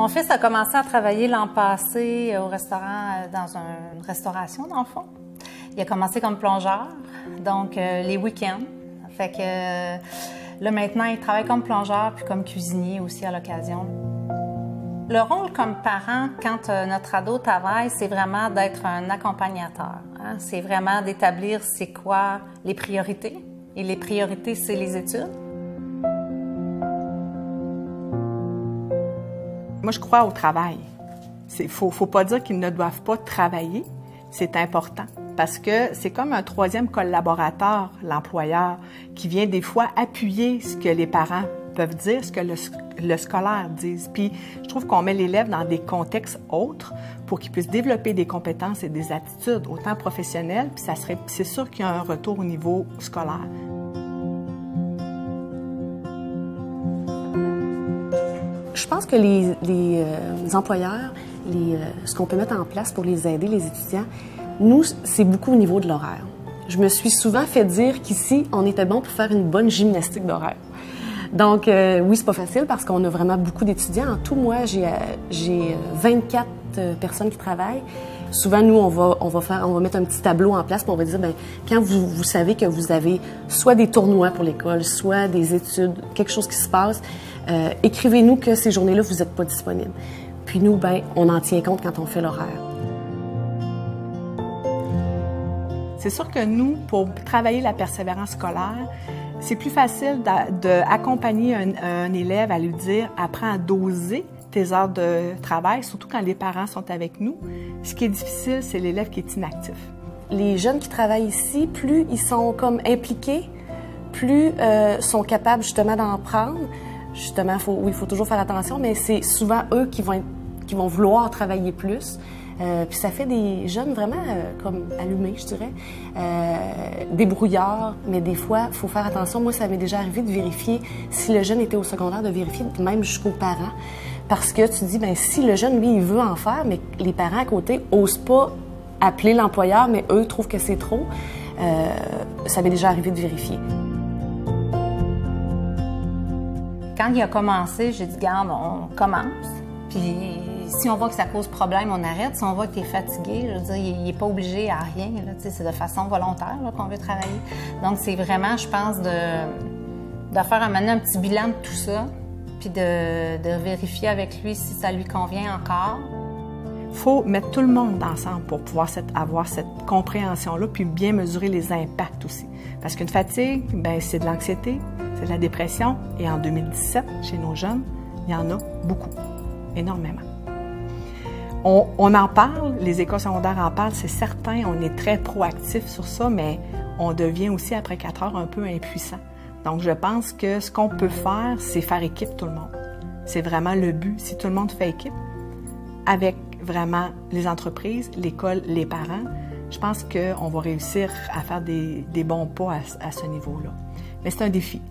Mon fils a commencé à travailler l'an passé au restaurant, dans une restauration dans le fond. Il a commencé comme plongeur, donc les week-ends. Fait que là maintenant, il travaille comme plongeur puis comme cuisinier aussi à l'occasion. Le rôle comme parent, quand notre ado travaille, c'est vraiment d'être un accompagnateur. Hein? C'est vraiment d'établir c'est quoi les priorités. Et les priorités, c'est les études. Moi, je crois au travail. Faut pas dire qu'ils ne doivent pas travailler. C'est important parce que c'est comme un troisième collaborateur, l'employeur, qui vient des fois appuyer ce que les parents peuvent dire, ce que le scolaire dit. Puis, je trouve qu'on met l'élève dans des contextes autres pour qu'il puisse développer des compétences et des attitudes, autant professionnelles, puis c'est sûr qu'il y a un retour au niveau scolaire. Je pense que les employeurs, ce qu'on peut mettre en place pour les aider, les étudiants, nous, c'est beaucoup au niveau de l'horaire. Je me suis souvent fait dire qu'ici, on était bon pour faire une bonne gymnastique d'horaire. Donc, oui, c'est pas facile parce qu'on a vraiment beaucoup d'étudiants. En tout, moi, j'ai 24 personnes qui travaillent. Souvent, nous, on va mettre un petit tableau en place, puis on va dire, bien, quand vous savez que vous avez soit des tournois pour l'école, soit des études, quelque chose qui se passe, écrivez-nous que ces journées-là, vous n'êtes pas disponible. Puis nous, ben, on en tient compte quand on fait l'horaire. C'est sûr que nous, pour travailler la persévérance scolaire, c'est plus facile d'accompagner un élève à lui dire « apprends à doser tes heures de travail », surtout quand les parents sont avec nous. Ce qui est difficile, c'est l'élève qui est inactif. Les jeunes qui travaillent ici, plus ils sont comme impliqués, plus sont capables justement d'en prendre. Justement, il faut toujours faire attention, mais c'est souvent eux qui vont vouloir travailler plus. Puis ça fait des jeunes vraiment comme allumés, je dirais, débrouillards, mais des fois, il faut faire attention. Moi, ça m'est déjà arrivé de vérifier si le jeune était au secondaire, de vérifier même jusqu'aux parents. Parce que tu te dis, bien, si le jeune, lui, il veut en faire, mais les parents à côté n'osent pas appeler l'employeur, mais eux trouvent que c'est trop, ça m'est déjà arrivé de vérifier. Quand il a commencé, j'ai dit, garde, on commence. Puis si on voit que ça cause problème, on arrête. Si on voit que tu es fatigué, je veux dire, il n'est pas obligé à rien. C'est de façon volontaire qu'on veut travailler. Donc, c'est vraiment, je pense, de faire un petit bilan de tout ça, puis de vérifier avec lui si ça lui convient encore. Il faut mettre tout le monde ensemble pour pouvoir avoir cette compréhension-là, puis bien mesurer les impacts aussi. Parce qu'une fatigue, ben, c'est de l'anxiété, c'est de la dépression, et en 2017, chez nos jeunes, il y en a beaucoup, énormément. On en parle, les écoles secondaires en parlent, c'est certain, on est très proactif sur ça, mais on devient aussi, après 4 heures, un peu impuissant. Donc, je pense que ce qu'on peut faire, c'est faire équipe tout le monde. C'est vraiment le but. Si tout le monde fait équipe, avec vraiment les entreprises, l'école, les parents, je pense qu'on va réussir à faire des bons pas à ce niveau-là. Mais c'est un défi.